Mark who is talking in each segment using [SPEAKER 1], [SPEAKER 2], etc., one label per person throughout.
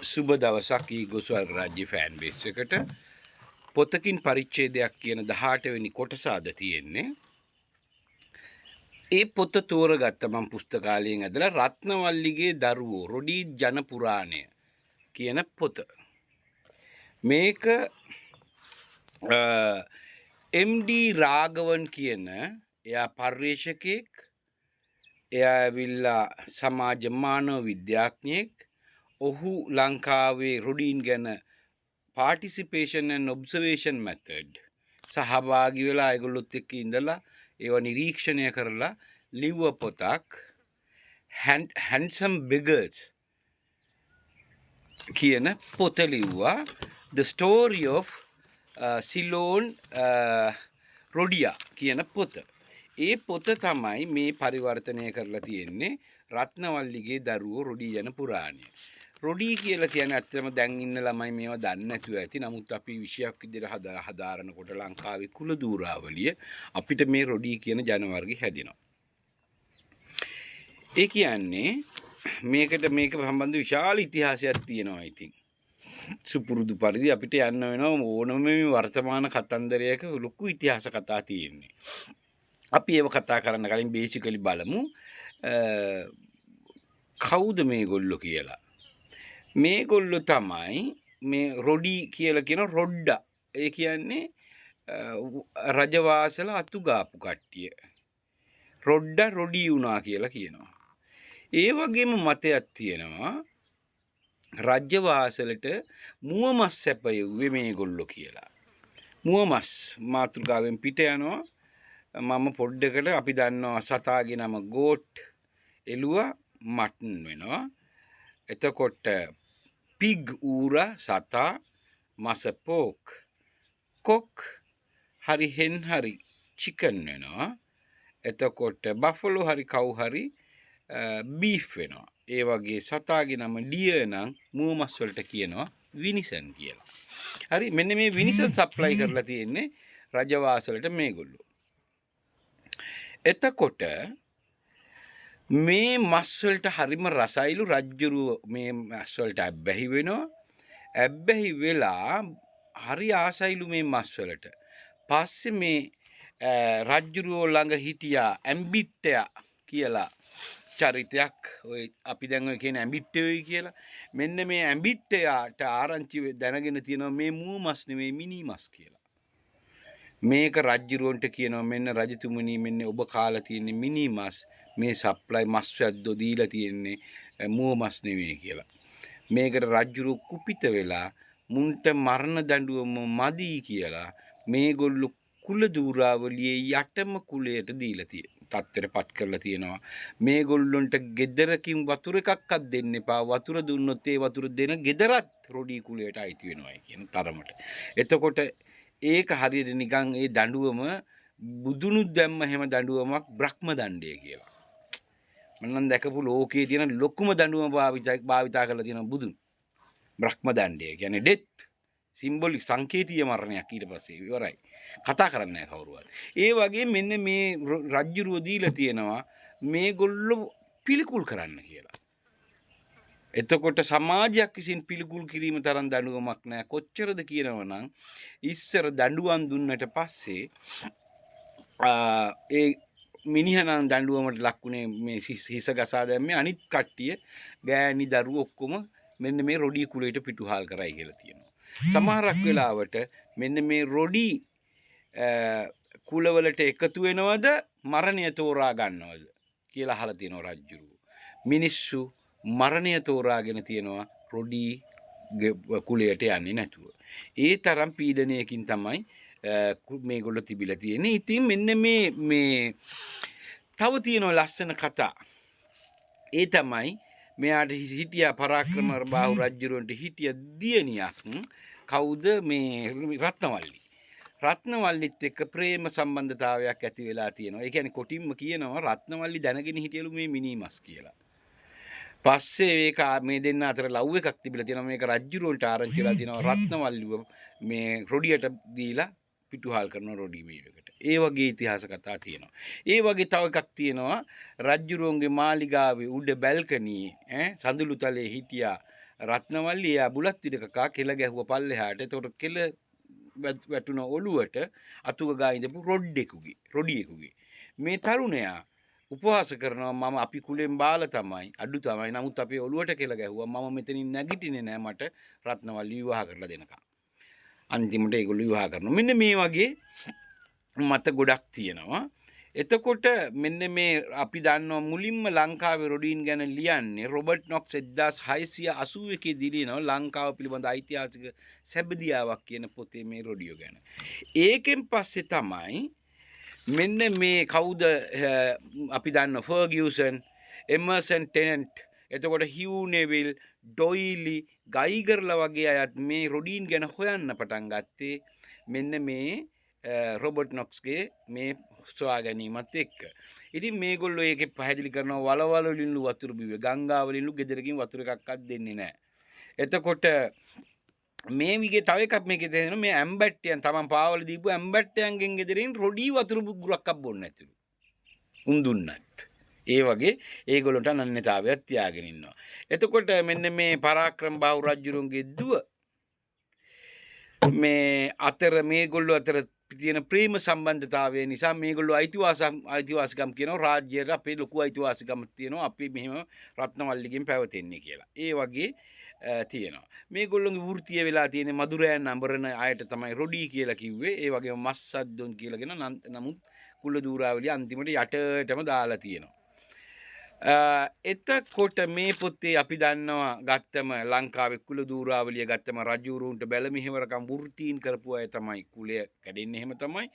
[SPEAKER 1] සුබ දවසක් ඊගොස්වර්ග රාජ්‍ය ෆෑන් බේස් එකට පොතකින් පරිච්ඡේදයක් කියන 18 වෙනි කොටස අද තියෙන්නේ. ඒ පොත තෝරගත්ත මම පුස්තකාලයෙන් ඇදලා රත්නවල්ලිගේ දරුවෝ රොඩී ජනපුරාණය කියන පොත. මේක MD රාගවන් කියන එයා පර්යේෂකෙක්, එයා ඇවිල්ලා සමාජ මානව විද්‍යාඥයෙක්. ඔහු ලංකාවේ රොඩීන් ගැන participation and observation method සහභාගී වෙලා ඒගොල්ලොත් එක්ක ඉඳලා ඒවා නිරීක්ෂණය කරලා ලිව්ව පොතක් handsome beggars කියන පොත ලිව්වා. The story of Ceylon Rhodia කියන පොත. ඒ පොත තමයි මේ පරිවර්තනය කරලා තියෙන්නේ රත්නවල්ලිගේ දරුවෝ රොඩී යන පුරාණය. රොඩී කියලා කියන්නේ ඇත්තටම දැන් ඉන්න ළමයි මේවා දන්නේ නැතුව ඇති. නමුත් අපි විෂයක් විදිහට හදාරනකොට ලංකාවේ කුල දූරාවලිය අපිට මේ රොඩී කියන ජනවර්ගය හැදෙනවා. ඒ කියන්නේ මේක සම්බන්ධ විශාල ඉතිහාසයක් තියෙනවා. ඉතින් සුපුරුදු පරිදි අපිට යන්න වෙනවා ඕනම මේ වර්තමාන කතන්දරයක ලොකු ඉතිහාස කතා තියෙන්නේ. අපි ඒව කතා කරන්න කලින් බේසිකලි බලමු කවුද මේගොල්ලෝ කියලා. මේගොල්ලෝ තමයි මේ රොඩී කියලා කියන රොඩ්ඩා. ඒ කියන්නේ රජවාසල අතුගාපු කට්ටිය. රොඩ්ඩා රොඩී වුණා කියලා කියනවා. ඒ වගේම මතයක් තියෙනවා රජවාසලට මුවමස් සැපයුවේ මේගොල්ලෝ කියලා. මුවමස් මාතෘකාවෙන් පිට යනවා. මම පොඩ්ඩකට අපි දන්නවා සතාගේ නම ගෝට්, එළුවා මටන් වෙනවා. එතකොට පිග් ඌරා සතා, මස පෝක්, කොක් හරි හෙන් හරි චිකන් වෙනවා. එතකොට බෆලෝ හරි කව් හරි බීෆ් වෙනවා. ඒ වගේ සතාගේ නම ඩියර් නම් මුවමස් වලට කියනවා විනිසන් කියලා. හරි, මෙන්න මේ විනිසන් සප්ලයි කරලා තියෙන්නේ රජවාසලට මේගොල්ලෝ. එතකොට මේ මස් වලට හරිම රසයිලු. රජ්ජුරුව මේ මස් වලට ඇබ්බැහි වෙනවා. ඇබ්බැහි වෙලා හරි ආසයිලු මේ මස් වලට. පස්සේ මේ රජ්ජුරුව ළඟ හිටියා ඇම්බිට්ටයා කියලා චරිතයක්. ඔය අපි දැන් ඔය කියන ඇම්බිට්ටයෝයි කියලා. මෙන්න මේ ඇම්බිට්ටයාට ආරංචි දැනගෙන තියෙනවා මේ මුව මස් නෙමෙයි මිනි මස් කියලා. මේක රජ්ජුරුවන්ට කියනවා මෙන්න රජතුමනි මෙන්න ඔබ කාලා තියෙන්නේ මිනි මස්, මේ සප්ලයි මස් වැද්දෝ දීලා තියෙන්නේ මුව මස් නෙමෙයි කියලා. මේකට රජ්ජුරුව කුපිත වෙලා මුන්ට මරණ දඬුවම මදි කියලා මේගොල්ලෝ කුල දූරාවලියේ යටම කුලයට දීලා තියෙනවා. තත්ත්වයටපත් කරලා තියෙනවා. මේගොල්ලොන්ට ගෙදරකින් වතුර එකක්වත් දෙන්න එපා. වතුර දුන්නොත් ඒ වතුර දෙන ගෙදරත් රොඩී කුලයට අයිති වෙනවායි කියන තරමට. එතකොට ඒක හරියට නිකන් ඒ දඬුවම බුදුනුත් දැම්ම හැම දඬුවමක් බ්‍රහ්ම දණ්ඩය කියලා. මම නම් දැකපු ලෝකයේ තියෙන ලොකුම දඬුවම භාවිතා කරලා තියෙනවා බුදුන්. බ්‍රහ්ම දණ්ඩය කියන්නේ ඩෙත් සිම්බොලික් සංකේතීය මරණයක්. ඊට පස්සේ ඉවරයි. කතා කරන්නේ නැහැ කවුරුවත්. ඒ වගේ මෙන්න මේ රජ්ජුරුව දීලා තියෙනවා මේගොල්ලෝ පිළිකුල් කරන්න කියලා. එතකොට සමාජයක් විසින් පිළිකුල් කිරීම තරම් දඬුවමක් නැහැ. කොච්චරද කියනවනම් ඉස්සර දඬුවම් දුන්නට පස්සේ ඒ මිනිහනම් දඬුවමට ලක්ුණේ මේ හිස ගසා දැම්මේ අනිත් කට්ටිය ගෑණි දරුවෝ ඔක්කොම මෙන්න මේ රොඩී කුලයට පිටුහල් කරයි කියලා තියෙනවා. සමහරක් වෙලාවට මෙන්න මේ රොඩී කුලවලට එකතු වෙනවද මරණය තෝරා ගන්නවද කියලා අහලා තියෙනවා රජ්ජුරුව. මිනිස්සු මරණය තෝරාගෙන තියෙනවා රොඩී කුලයට යන්නේ නැතුව. ඒ තරම් පීඩනයකින් තමයි මේගොල්ලෝ තිබිලා තියෙන්නේ. ඉතින් මෙන්න මේ තව තියෙනවා ලස්සන කතා. ඒ තමයි මෙයාට හිටියා පරාක්‍රම බාහු රජුරන්ට හිටිය දියණියක්. කවුද මේ රත්නවල්ලි. රත්නවල්ලිත් එක්ක ප්‍රේම සම්බන්ධතාවයක් ඇති වෙලා තියෙනවා. ඒ කියන්නේ කොටින්ම කියනවා රත්නවල්ලි දැනගෙන හිටියලු මේ මිනිමස් කියලා. පස්සේ මේක මේ දෙන්න අතර ලව් එකක් තිබිලා තියෙනවා. මේක රජ්ජුරුවන්ට ආරංචි වෙලා තියෙනවා. රත්නවල්ලිව මේ රොඩියට දීලා පිටුහල් කරන රොඩි මේකට. ඒ වගේ ඉතිහාස කතා තියෙනවා. ඒ වගේ තව එකක් තියෙනවා රජ්ජුරුවන්ගේ මාලිගාවේ උඩ බැල්කනියේ සඳුළු තලයේ හිටියා රත්නවල්ලි. එයා බුලත් විඩ කකා කෙල ගැහුව පල්ලෙහාට. එතකොට කෙල වැටුණ ඔළුවට අතුග ගා ඉඳපු රොඩියෙකුගේ මේ තරුණයා උපවාස කරනවා මම අපි කුලෙන් බාල තමයි අඩු තමයි. නමුත් අපේ ඔළුවට කෙල ගැහුවා. මම මෙතනින් නැගිටින්නේ නෑ මට රත්නවල්ලි විවාහ කරලා දෙනකම්. අන්තිමට ඒගොල්ලෝ විවාහ කරනවා. මෙන්න මේ වගේ මත ගොඩක් තියෙනවා. එතකොට මෙන්න මේ අපි දන්නවා මුලින්ම ලංකාවේ රොඩීන් ගැන ලියන්නේ රොබර්ට් නොක්ස් 1681 දී ලියනවා ලංකාව පිළිබඳ ඓතිහාසික සැබදියාවක් කියන පොතේ මේ රොඩියෝ ගැන. ඒකෙන් පස්සේ තමයි මෙන්න මේ කවුද අපි දන්න ෆර්ගියුසන්, එමර්සන් ටෙනන්ට්, එතකොට හිව් නෙවිල්, ඩොයිලි, ගයිගර්ලා වගේ අයත් මේ රොඩීන් ගැන හොයන්න පටන් ගත්තේ මෙන්න මේ රොබර්ට් නොක්ස්ගේ මේ සොයා ගැනීමත් එක්ක. ඉතින් මේගොල්ලෝ ඒකේ පැහැදිලි කරනවා වලවල වලින්ලු වතුර බිව්වේ, ගංගා වලින්ලු ගෙදරකින් වතුර එකක්වත් දෙන්නේ නැහැ. එතකොට මේ විගේ තව එකක් මේකේ තියෙනවා මේ ඇම්බැට්ටියන් තමන් පාවල දීපු ඇම්බැට්ටයන්ගෙන් ගෙදරින් රොඩි වතුර ගුරක්ක් බොන්න ඇතුළු. උන් දුන්නත්. ඒ වගේ ඒගොල්ලන්ට අනන්‍යතාවයක් තියාගෙන ඉන්නවා. එතකොට මෙන්න මේ පරාක්‍රම බාහු රජුරුන්ගේ දුව මේ අතර මේගොල්ලෝ අතර තියෙන ප්‍රේම සම්බන්ධතාවය නිසා මේගොල්ලෝ අයිතිවාසිකම් කියනවා රාජ්‍යයට අපේ ලොකු අයිතිවාසිකමක් තියෙනවා අපි මෙහෙම රත්නවල්ලිගෙන් පැවතෙන්නේ කියලා. ඒ වගේ තියෙනවා. මේගොල්ලෝගේ වෘත්තිය වෙලා තියෙන මధుරයන් අඹරන අයට තමයි රොඩි කියලා කිව්වේ. ඒ වගේම මස්සද්දොන් කියලාගෙන නමුත් කුල දූරාවලිය අන්තිමට යටටම දාලා තියෙනවා. එතකොට මේ පොතේ අපි දන්නවා ගත්තම ලංකාවේ කුල දූරාවලිය ගත්තම රජුරුන්ට බැල මෙහෙවරකම් වෘත්තීන් කරපු අය තමයි කුලය කැඩෙන්නේ. එහෙම තමයි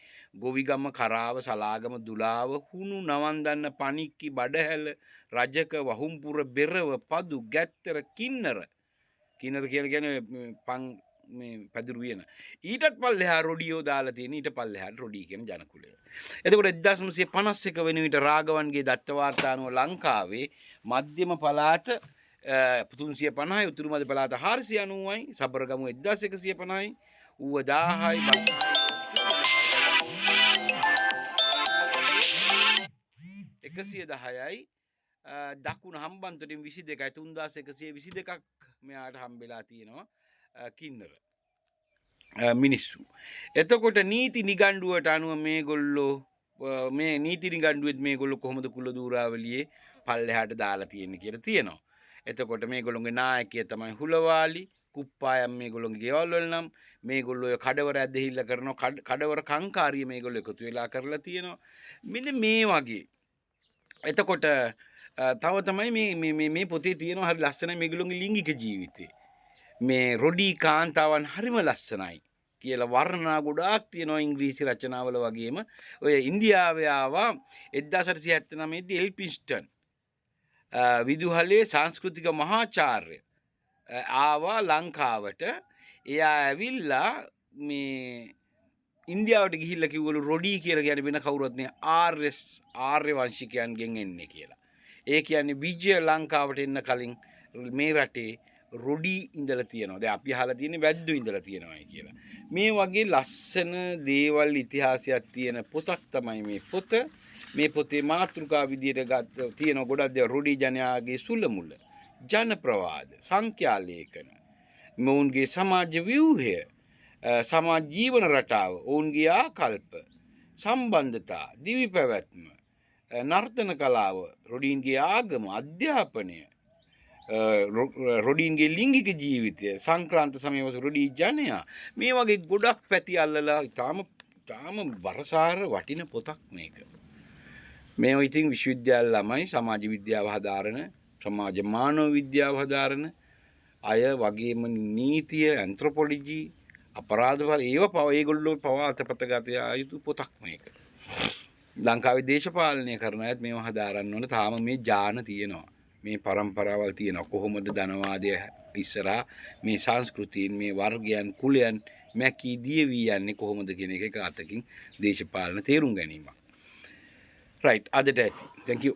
[SPEAKER 1] ගොවිගම, කරාව, සලාගම, දුලාව, හුණු, නවන්දන්න, පණික්කි, බඩහැල, රජක, වහුම්පුර, බෙරව, පදු, ගැත්තර, කින්නර කියලා කියන්නේ මේ පැදුරු වියන. ඊටත් පල්ලෙහා රොඩියෝ දාලා තියෙන ඊට පල්ලෙහාට රොඩි කියන ජනකුලය. එතකොට 1951 වෙන විට රාගවන්ගේ දත්ත වාර්තානුව ලංකාවේ මධ්‍යම පළාත 350යි, උතුරු මැද පළාත 490යි, සබරගමුව 1150යි, ඌව 1000යි, බස් 110යි, දකුණ හම්බන්තොටින් 22යි, 3122ක් මෙයාට හම්බෙලා තියෙනවා කින්නර මිනිස්සු. එතකොට නීති නිගණ්ඩුවට අනුව මේගොල්ලෝ මේ නීති නිගණ්ඩුවෙත් මේගොල්ලෝ කොහොමද කුල දූරාවලියේ පල්ලෙහාට දාලා තියෙන්නේ කියලා තියෙනවා. එතකොට මේගොල්ලෝගේ නායකයා තමයි හුලවාලි, කුප්පායම් මේගොල්ලෝගේ ගෙවල් වල නම් මේගොල්ලෝ කඩවර ඇදහිල්ල කරනවා, කඩවර කංකාරිය මේගොල්ලෝ එකතු වෙලා කරලා තියෙනවා. මෙන්න මේ වගේ. එතකොට තව තමයි මේ පොතේ තියෙනවා හරි ලස්සනයි මේගොල්ලෝගේ ලිංගික ජීවිතේ. මේ රොඩි කාන්තාවන් හරිම ලස්සනයි කියලා වර්ණනා ගොඩාක් තියෙනවා ඉංග්‍රීසි රචනාවල වගේම. ඔය ඉන්දියාවේ ආවා 1879 දී එල්පින්ස්ටන් විදුහලේ සංස්කෘතික මහාචාර්ය ආවා ලංකාවට. එයා ඇවිල්ලා මේ ඉන්දියාවට ගිහිල්ලා කිව්වලු රොඩි කියලා කියන්නේ වෙන කවුරුත් නෙවෙයි ආර්ය වංශිකයන්ගෙන් එන්නේ කියලා. ඒ කියන්නේ විජය ලංකාවට එන්න කලින් මේ රටේ රොඩි ඉඳලා තියෙනවා. දැන් අපි අහලා තියෙන්නේ වැද්දු ඉඳලා තියෙනවායි කියලා. මේ වගේ ලස්සන දේවල් ඉතිහාසයක් තියෙන පොතක් තමයි මේ පොත. මේ පොතේ මාතෘකා විදියට තියෙන ගොඩක් දේවල් රොඩි ජනයාගේ සුළමුල, ජන ප්‍රවාද, සංඛ්‍යා ලේඛන, මොවුන්ගේ සමාජ ව්‍යුහය, සමාජ ජීවන රටාව, ඔවුන්ගේ ආකල්ප, සම්බන්ධතා, දිවි පැවැත්ම, නර්තන කලාව, රොඩීන්ගේ ආගම, අධ්‍යාපනය, රොඩීන්ගේ ලිංගික ජීවිතය, සංක්‍රාන්ත සමයවත රොඩි ජනයා, මේ වගේ ගොඩක් පැති අල්ලලා තාම බරසාර වටින පොතක් මේක. මේ ඉතින් විශ්වවිද්‍යාල ළමයි සමාජ විද්‍යාව හදාරන, සමාජ මානව විද්‍යාව හදාරන අය වගේම නීතිය, ඇන්ත්‍රොපොලොජි, අපරාධ ඒගොල්ලෝ පවා අතපත ගත යුතු පොතක් මේක. ලංකාවේ දේශපාලනය කරන අයත් මේව හදාරන්න ඕන. තාම මේ ජාන තියෙනවා. මේ පරම්පරාවල් තියෙනවා. කොහොමද ධනවාදය ඉස්සරහා මේ සංස්කෘතීන්, මේ වර්ගයන්, කුලයන් මැකී දිය වී යන්නේ කොහොමද කියන එක අතකින් දේශපාලන තේරුම් ගැනීමක්. right අදට ඇති. thank you.